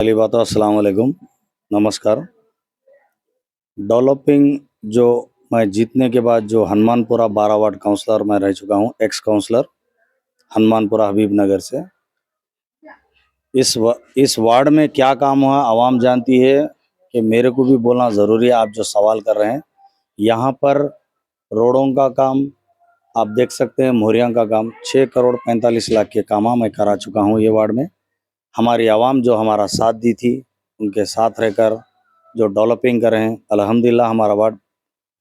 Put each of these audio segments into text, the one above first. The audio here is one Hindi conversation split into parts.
पहली बात तो अस्सलाम वालेकुम, नमस्कार। डेवलपिंग जो मैं जीतने के बाद जो हनुमानपुरा 12 वार्ड काउंसलर मैं रह चुका हूँ, एक्स काउंसलर हनुमानपुरा हबीबनगर से। इस वार्ड में क्या काम हुआ आवाम जानती है कि मेरे को भी बोलना ज़रूरी है। आप जो सवाल कर रहे हैं, यहाँ पर रोडों का काम आप देख सकते हैं, मोहरियाँ का काम 6 करोड़ 45 लाख के काम मैं करा चुका हूँ ये वार्ड में। हमारी आवाम जो हमारा साथ दी थी, उनके साथ रहकर जो डेवलपिंग कर रहे हैं, अल्हम्दुलिल्लाह हमारा वार्ड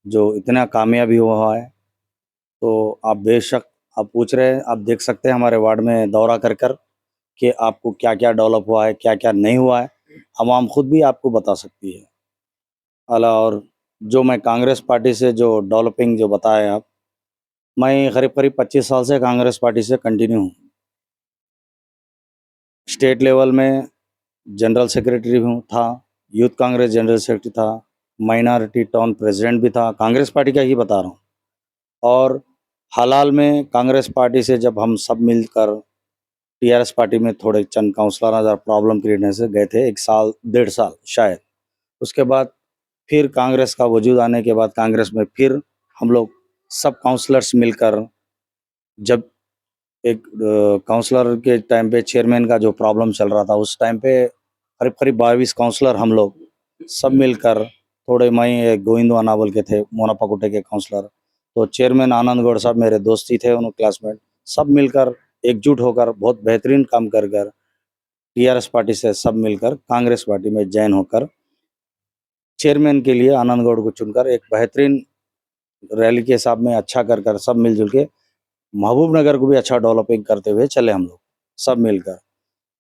जो इतना कामयाबी हुआ है। तो आप बेशक आप पूछ रहे हैं, आप देख सकते हैं हमारे वार्ड में दौरा कर कर कि आपको क्या-क्या डेवलप हुआ है, क्या-क्या नहीं हुआ है, आवाम खुद भी आपको बता सकती है। अला और जो मैं कांग्रेस पार्टी से जो डेवलपिंग जो बताए आप, मैं करीब-करीब 25 साल से कांग्रेस पार्टी से कंटिन्यू हूँ। स्टेट लेवल में जनरल सेक्रेटरी भी था, यूथ कांग्रेस जनरल सेक्रेटरी था, माइनॉरिटी टाउन प्रेसिडेंट भी था, कांग्रेस पार्टी का ही बता रहा हूँ। और हाल में कांग्रेस पार्टी से जब हम सब मिलकर टीआरएस पार्टी में थोड़े चंद काउंसलर हज़ार प्रॉब्लम क्रिएट होने से गए थे, 1 साल, डेढ़ साल शायद। उसके बाद फिर कांग्रेस का वजूद आने के बाद कांग्रेस में फिर हम लोग सब काउंसलर्स मिलकर जब एक काउंसलर के टाइम पे चेयरमैन का जो प्रॉब्लम चल रहा था, उस टाइम पे करीब-करीब 22 काउंसलर हम लोग सब मिलकर थोड़े मैं गोविंदो अनावल के थे, मोनापकुटे के काउंसलर, तो चेयरमैन आनंद गौड़ साहब मेरे दोस्त ही थे, उन क्लासमेट, सब मिलकर एकजुट होकर बहुत बेहतरीन काम कर कर टीआरएस पार्टी से सब मिलकर कांग्रेस पार्टी में जॉइन होकर चेयरमैन के लिए आनंद गौड़ को चुनकर एक बेहतरीन रैली के हिसाब में अच्छा कर कर सब मिलजुल के महबूबनगर को भी अच्छा डेवलपिंग करते हुए चले हम लोग, सब मिलकर।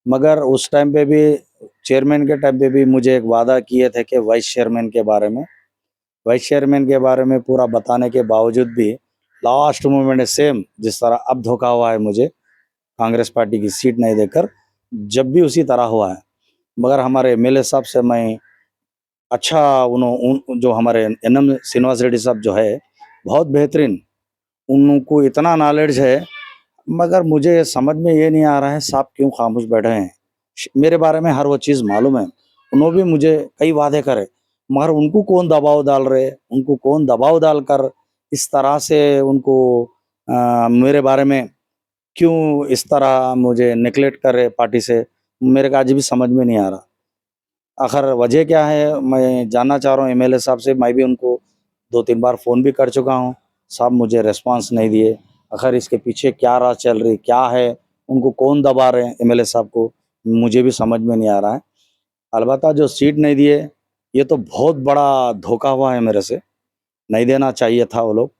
मगर उस टाइम पे भी चेयरमैन के टाइम पे भी मुझे एक वादा किए थे कि वाइस चेयरमैन के बारे में पूरा बताने के बावजूद भी लास्ट मोमेंट में सेम जिस तरह अब धोखा हुआ है मुझे, कांग्रेस पार्टी की सीट नहीं देकर, जब भी उसी तरह हुआ है। मगर हमारे एमएलए साहब से मैं अच्छा जो हमारे एनएम श्रीनिवास रेड्डी साहब जो है, बहुत बेहतरीन, उनको इतना नॉलेज है, मगर मुझे समझ में ये नहीं आ रहा है साहब क्यों खामोश बैठे हैं। मेरे बारे में हर वो चीज़ मालूम है, उन्होंने भी मुझे कई वादे करे, मगर उनको कौन दबाव डाल रहे, उनको कौन दबाव डालकर इस तरह से उनको मेरे बारे में क्यों इस तरह मुझे नेगलेक्ट कर रहे पार्टी से, मेरे को आज भी समझ में नहीं आ रहा। आखिर वजह क्या है, मैं जानना चाह रहा हूँ एमएलए साहब से। मैं भी उनको 2-3 बार फ़ोन भी कर चुका हूँ, साहब मुझे रिस्पॉन्स नहीं दिए। आखिर इसके पीछे क्या राज चल रही, क्या है, उनको कौन दबा रहे हैं एमएलए साहब को, मुझे भी समझ में नहीं आ रहा है। अलबत्ता जो सीट नहीं दिए, ये तो बहुत बड़ा धोखा हुआ है मेरे से, नहीं देना चाहिए था वो लोग।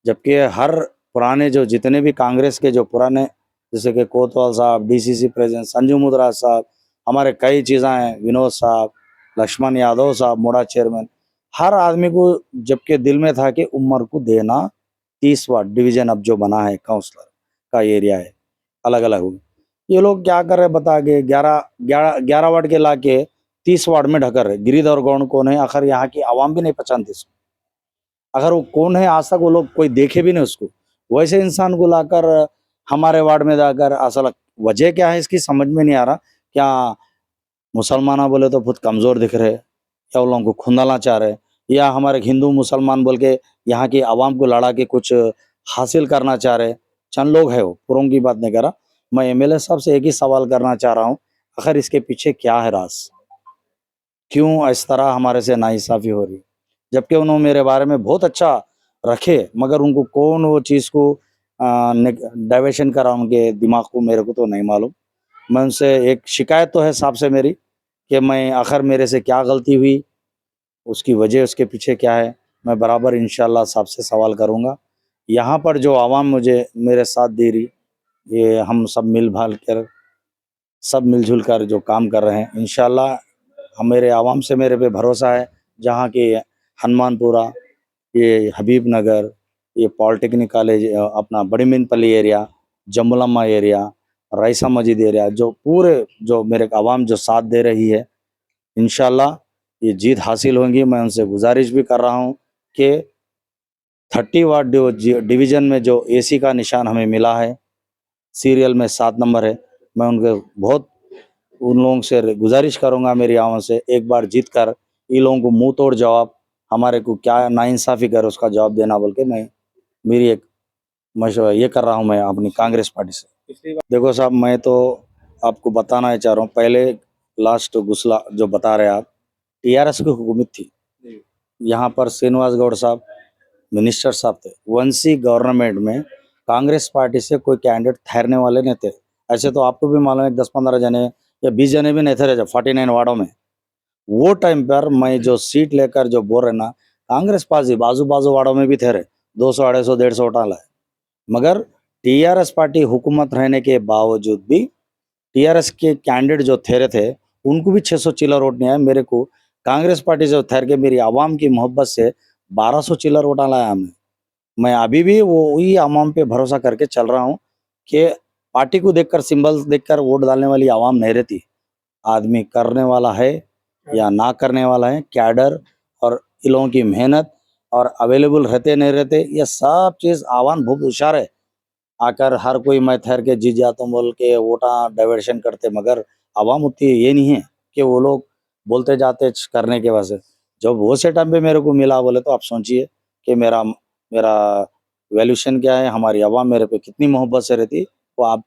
जबकि हर पुराने जो जितने भी कांग्रेस के जो पुराने, जैसे कि कोतवाल साहब, डीसीसी प्रेसिडेंट संजू मुद्रा साहब, हमारे कई चीज़ें हैं, विनोद साहब, लक्ष्मण यादव साहब, मुड़ा चेयरमैन, हर आदमी को जबकि दिल में था कि उमर को देना 30 वार्ड डिवीजन अब जो बना है काउंसलर का एरिया है, अलग-अलग हो। ये लोग क्या कर रहे हैं बता के 11 वार्ड के लाके 30 वार्ड में ढकर रहे। गिरिधर गौड़ कौन है? आखिर यहाँ की आवाम भी नहीं पहचानती इसको। अगर वो कौन है आज तक वो लोग कोई देखे भी नहीं उसको। वैसे इंसान को लाकर हमारे वार्ड में जाकर असल वजह क्या है इसकी समझ में नहीं आ रहा। क्या मुसलमान बोले तो बहुत कमज़ोर दिख रहे, या उन लोगों को खुंदना चाह रहे, या हमारे हिंदू मुसलमान बोल के यहाँ की आवाम को लड़ा के कुछ हासिल करना चाह रहे। चंद लोग हैं वो, पूरों की बात नहीं कर रहा। मैं एमएलए साहब से एक ही सवाल करना चाह रहा हूँ, आखिर इसके पीछे क्या है राज़? क्यों इस तरह हमारे से नाइंसाफ़ी हो रही है? जबकि उन्होंने मेरे बारे में बहुत अच्छा रखे, मगर उनको कौन वो चीज़ को डाइवर्शन करा उनके दिमाग को, मेरे को तो नहीं मालूम। मैं उनसे एक शिकायत तो है साहब से मेरी कि मैं आखिर मेरे से क्या गलती हुई, उसकी वजह उसके पीछे क्या है, मैं बराबर इंशाअल्लाह साहब से सवाल करूँगा। यहाँ पर जो आवाम मुझे मेरे साथ दे रही, ये हम सब मिल-भाल कर, सब मिल-जुल कर जो काम कर रहे हैं, इंशाअल्लाह हम मेरे आवाम से मेरे पे भरोसा है। जहाँ के हनुमानपुरा, ये हबीबनगर, ये पॉलिटेक्निक कॉलेज, अपना बड़ी मीनपल्ली एरिया, जम्बुलम्मा एरिया, रईसा मस्जिद एरिया, जो पूरे जो मेरे आवाम जो साथ दे रही है, इंशाअल्लाह ये जीत हासिल होंगी। मैं उनसे गुजारिश भी कर रहा हूँ कि 30 वार्ड डिवीज़न में जो एसी का निशान हमें मिला है, सीरियल में 7 नंबर है, मैं उनको बहुत उन लोगों से गुजारिश करूंगा मेरी आवाज़ से, एक बार जीत कर इन लोगों को मुंह तोड़ जवाब, हमारे को क्या नाइंसाफी कर उसका जवाब देना बोल के मैं मेरी एक मशवरा ये कर रहा हूं मैं अपनी कांग्रेस पार्टी से। देखो साहब, मैं तो आपको बताना चाह रहा हूँ, पहले लास्ट गुस्ला जो बता रहे आप, टीआरएस की हुकूमत थी, यहाँ पर श्रीनिवास गौड़ साहब मिनिस्टर साहब थे, वंशी गवर्नमेंट में कांग्रेस पार्टी से कोई कैंडिडेट ठहरने वाले नहीं थे। ऐसे तो आपको भी मालूम है 10-15 जने या 20 जने भी नहीं थे 49 वार्डों में। वो टाइम पर मैं जो सीट लेकर जो बोल रहे ना, कांग्रेस पार्टी बाजू बाजू वार्डों में भी थे रहे, 200, 250, 150 वोटा लाए। मगर टीआरएस पार्टी हुकूमत रहने के बावजूद भी टीआरएस के कैंडिडेट जो ठहरे थे, उनको भी 600 चिल्लर वोट नहीं आया। मेरे को कांग्रेस पार्टी से ठहर के मेरी आवाम की मोहब्बत से 1200 चिल्लर वोटा लाया हमने। मैं अभी भी वो वही आवाम पे भरोसा करके चल रहा हूँ कि पार्टी को देखकर, सिंबल देखकर वोट डालने वाली आवाम नहीं रहती। आदमी करने वाला है या ना करने वाला है, कैडर और इन लोगों की मेहनत और अवेलेबल रहते नहीं रहते, ये सब चीज़ आवाम बहुत होशियार है। आकर हर कोई मैं ठहर के जीत जाता हूँ बोल के वोटा डाइवर्शन करते, मगर आवाम उतनी ये नहीं है कि वो लोग बोलते जाते करने के वजह से। जब वो से टाइम पे मेरे को मिला बोले तो आप सोचिए कि मेरा मेरा वैल्यूशन क्या है, हमारी आवाम मेरे पे कितनी मोहब्बत से रहती, वो आप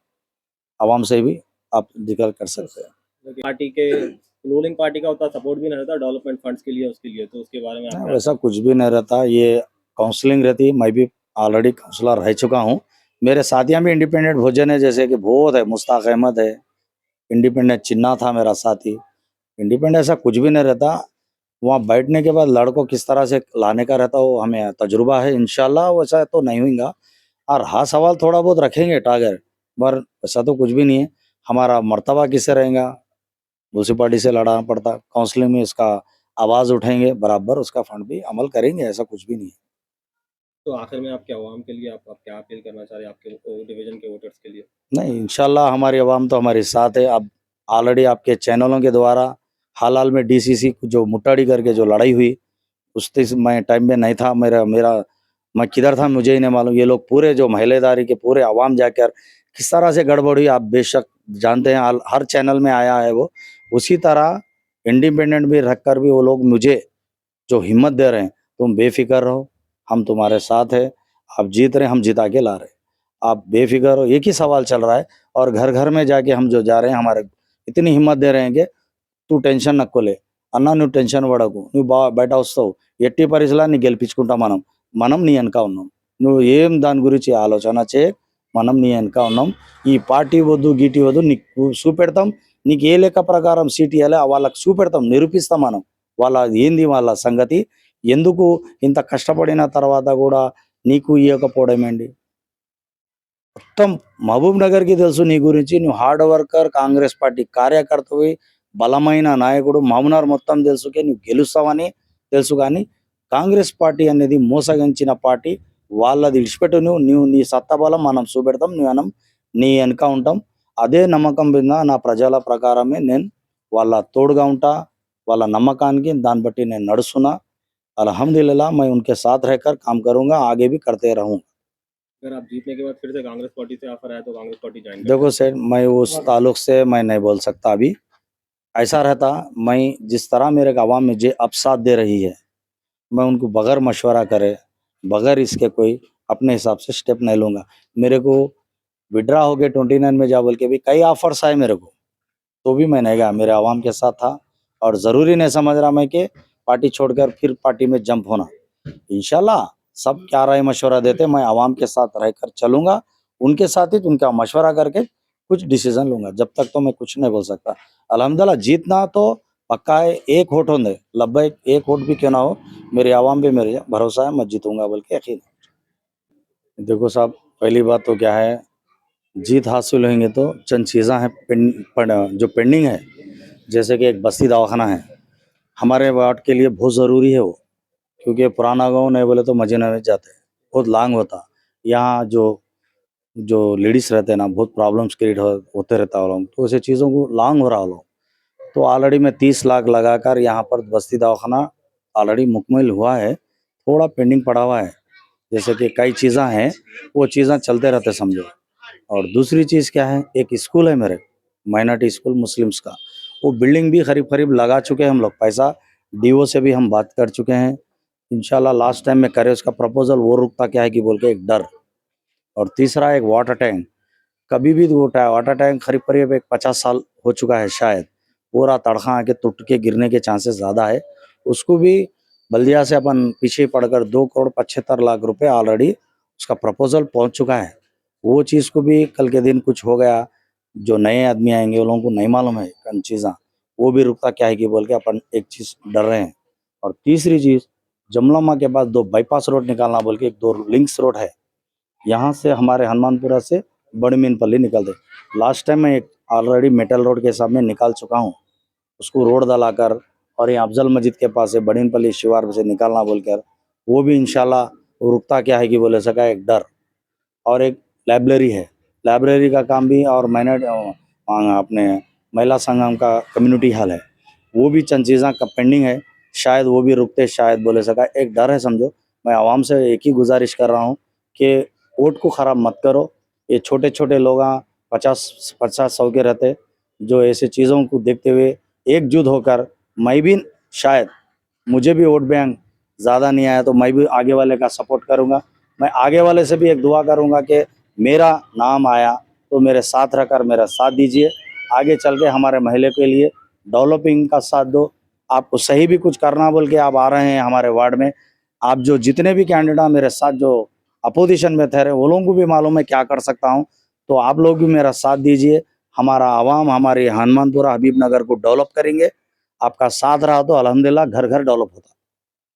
आवाम से भी आप जिक्र कर सकते हैं। पार्टी के रूलिंग पार्टी का उतना सपोर्ट भी नहीं रहता डेवलपमेंट फंड्स के लिए, उसके लिए तो उसके बारे में आप क्या वैसा कुछ भी नहीं रहता, ये काउंसलिंग रहती। मैं भी ऑलरेडी काउंसलर रह चुका हूँ। मेरे साथियां भी इंडिपेंडेंट भोजन है, जैसे कि बहुत है, मुश्ताक अहमद है, इंडिपेंडेंट चिन्ना था मेरा साथी। इंडिपेंडेंट ऐसा कुछ भी नहीं रहता, वहाँ बैठने के बाद लड़कों किस तरह से लाने का रहता वो हमें तजुर्बा है। इंशाल्लाह वैसा तो नहीं होगा। और हाँ, सवाल थोड़ा बहुत रखेंगे टागर, पर ऐसा तो कुछ भी नहीं है। हमारा मर्तबा किससे रहेगा, दूसरी पार्टी से लड़ाना पड़ता, काउंसलिंग में इसका आवाज़ उठाएंगे, बराबर उसका फंड भी अमल करेंगे, ऐसा कुछ भी नहीं है। तो आखिर में आप क्या आवाम के लिए आप क्या अपील करना चाह रहे हैं आपके डिवीजन के वोटर्स के लिए? नहीं, इंशाल्लाह हमारी आवाम तो हमारे साथ है। अब ऑलरेडी आपके चैनलों के द्वारा हाल-हाल में डीसीसी जो मुट्ठाड़ी करके जो लड़ाई हुई, उस मैं टाइम में नहीं था। मेरा मेरा मैं किधर था मुझे ही नहीं मालूम। ये लोग पूरे जो महिलेदारी के पूरे अवाम जाकर किस तरह से गड़बड़ हुई, आप बेशक जानते हैं, हर चैनल में आया है वो। उसी तरह इंडिपेंडेंट भी रखकर भी वो लोग मुझे जो हिम्मत दे रहे हैं, तुम बेफ़िक्र रहो, हम तुम्हारे साथ हैं, आप जीत रहे हैं, हम जिता के ला रहे हैं। आप बेफ़िक्र रहो, एक ही सवाल चल रहा है। और घर-घर में जाके हम जो जा रहे हैं, हमारे इतनी हिम्मत दे रहे हैं कि तू టెన్షన్ నక్కులే అన్నా, నువ్వు టెన్షన్ పడకు, నువ్వు బయట వస్తావు, ఎట్టి పరిస్థితిలో నీ గెలిపించుకుంటాం మనం, మనం నీ వెనక ఉన్నాం, నువ్వు ఏం దాని గురించి ఆలోచన చేయ, మనం నీ వెనక ఉన్నాం, ఈ పార్టీ వద్దు గీటీ వద్దు, నీకు చూపెడతాం, నీకు ఏ లెక్క ప్రకారం సీట్ ఇవ్వాలి వాళ్ళకి చూపెడతాం, నిరూపిస్తాం మనం వాళ్ళ ఏంది వాళ్ళ సంగతి, ఎందుకు ఇంత కష్టపడిన తర్వాత కూడా నీకు ఇవ్వకపోవడం ఏంటి. మొత్తం మహబూబ్ నగర్‌కి తెలుసు నీ గురించి. నువ్వు హార్డ్ వర్కర్, కాంగ్రెస్ పార్టీ కార్యకర్తవి, బలమైన నాయకుడు. మహబూబ్‌నగర్ మొత్తం తెలుసుకే నువ్వు గెలుస్తావని తెలుసు గానీ, కాంగ్రెస్ పార్టీ అనేది మోసగించిన పార్టీ. వాళ్ళది ఇడిచిపెట్టు నువ్వు. నువ్వు నీ సత్తాబలం మనం చూపెడతాం. మనం నీ వెనక ఉంటాం. అదే నమ్మకం మీద నా ప్రజల ప్రకారమే నేను వాళ్ళ తోడుగా ఉంటా. వాళ్ళ నమ్మకానికి దాన్ని బట్టి నేను నడుస్తున్నా. अल्हम्दुलिल्लाह मैं उनके साथ रहकर काम करूँगा, आगे भी करते रहूँगा। अगर आप जीतने के बाद फिर से कांग्रेस पार्टी से ऑफर आया तो कांग्रेस पार्टी ज्वाइन कर देखो सर, मैं उस ताल्लुक से मैं नहीं बोल सकता अभी। ऐसा रहता, मैं जिस तरह मेरे आवाम मुझे अब साथ दे रही है, मैं उनको बगैर मशवरा करे, बगैर इसके कोई अपने हिसाब से स्टेप नहीं लूँगा। मेरे को विड्रा हो गए 29 में जा बोल के भी कई ऑफर्स आए मेरे को, तो भी मैं नहीं गया, मेरे आवाम के साथ था। और ज़रूरी नहीं समझ रहा मैं कि पार्टी छोड़कर फिर पार्टी में जंप होना। इंशाल्लाह सब क्या राय मशवरा देते, मैं आवाम के साथ रहकर चलूँगा, उनके साथ ही उनका मशवरा करके कुछ डिसीज़न लूँगा। जब तक तो मैं कुछ नहीं बोल सकता। अल्हम्दुलिल्लाह जीतना तो पक्का है, एक वोट होने दे, लब्बैक, एक वोट भी क्यों ना हो, मेरी आवाम पे मेरे भरोसा है, मैं जीतूँगा बोल के यकीन है। देखो साहब, पहली बात तो क्या है, जीत हासिल होंगे तो चंद चीज़ें हैं जो पेंडिंग है, जैसे कि एक बस्ती दवाखाना है, हमारे वार्ड के लिए बहुत ज़रूरी है वो, क्योंकि पुराना गाँव नहीं बोले तो मजीना में जाते हैं, बहुत लांग होता। यहाँ जो जो लेडीज़ रहते हैं ना, बहुत प्रॉब्लम्स क्रिएट होते रहता है वो लोग, तो ऐसे चीज़ों को लांग हो रहा है लोग। तो ऑलरेडी मैं 30 लाख लगाकर यहाँ पर बस्ती दवाखाना ऑलरेडी मुकम्मल हुआ है, थोड़ा पेंडिंग पड़ा हुआ है। जैसे कि कई चीज़ें हैं, वो चीज़ें चलते रहते समझो। और दूसरी चीज़ क्या है, एक स्कूल है मेरे माइनॉरिटी स्कूल मुस्लिम्स का, वो बिल्डिंग भी करीब लगा चुके हैं हम लोग, पैसा डीओ से भी हम बात कर चुके हैं। इंशाल्लाह लास्ट टाइम में करे उसका प्रपोजल, वो रुकता क्या है कि बोल के एक डर। और तीसरा एक वाटर टैंक, कभी भी वो वाटर टैंक करीब एक 50 साल हो चुका है शायद, पूरा तड़खा आके टूट के गिरने के चांसेस ज़्यादा है। उसको भी बल्दिया से अपन पीछे पड़कर 2,75 करोड़ रुपए ऑलरेडी उसका प्रपोजल पहुंच चुका है। वो चीज़ को भी कल के दिन कुछ हो गया, जो नए आदमी आएंगे उन लोगों को नहीं मालूम है कौन चीज़ा, वो भी रुकता क्या है कि बोल के अपन एक चीज़ डर रहे हैं। और तीसरी चीज़, जमलम्मा के पास 2 बाईपास रोड निकालना बोल के एक 2 लिंक्स रोड है, यहाँ से हमारे हनुमानपुरा से बड़ी मीनपल्ली निकलते। लास्ट टाइम मैं एक ऑलरेडी मेटल रोड के हिसाब में निकाल चुका हूँ, उसको रोड डालाकर, और ये अफजल मस्जिद के पास से बड़ीनपल्ली शिवार से निकालना बोलकर, वो भी इंशाल्लाह रुकता क्या है कि बोले सका एक डर। और एक लाइब्रेरी है, लाइब्रेरी का काम भी, और मैंने अपने महिला संगम का कम्युनिटी हॉल है, वो भी चंद चीज़ें का पेंडिंग है, शायद वो भी रुकते, शायद बोले सका एक डर है। समझो, मैं आवाम से एक ही गुजारिश कर रहा हूँ कि वोट को ख़राब मत करो। ये छोटे छोटे लोग 50-100 के रहते, जो ऐसे चीज़ों को देखते हुए एकजुट होकर, मैं भी शायद, मुझे भी वोट बैंक ज़्यादा नहीं आया तो मैं भी आगे वाले का सपोर्ट करूँगा। मैं आगे वाले से भी एक दुआ करूँगा कि मेरा नाम आया तो मेरे साथ रहकर मेरा साथ दीजिए, आगे चल के हमारे महल्ले के लिए डेवलपिंग का साथ दो। आपको सही भी कुछ करना बोल के आप आ रहे हैं हमारे वार्ड में, आप जो जितने भी कैंडिडेट मेरे साथ जो अपोजिशन में ठहरे, वो लोगों को भी मालूम है क्या कर सकता हूँ, तो आप लोग भी मेरा साथ दीजिए। हमारा आवाम हमारे हनुमानपुरा हबीबनगर को डेवलप करेंगे, आपका साथ रहा तो अल्हम्दुलिल्लाह घर घर डेवलप होता।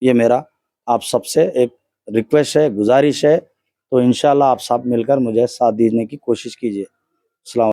ये मेरा आप सबसे एक रिक्वेस्ट है, गुजारिश है, तो इंशाल्लाह आप सब मिलकर मुझे साथ देने की कोशिश कीजिए। अस्सलाम।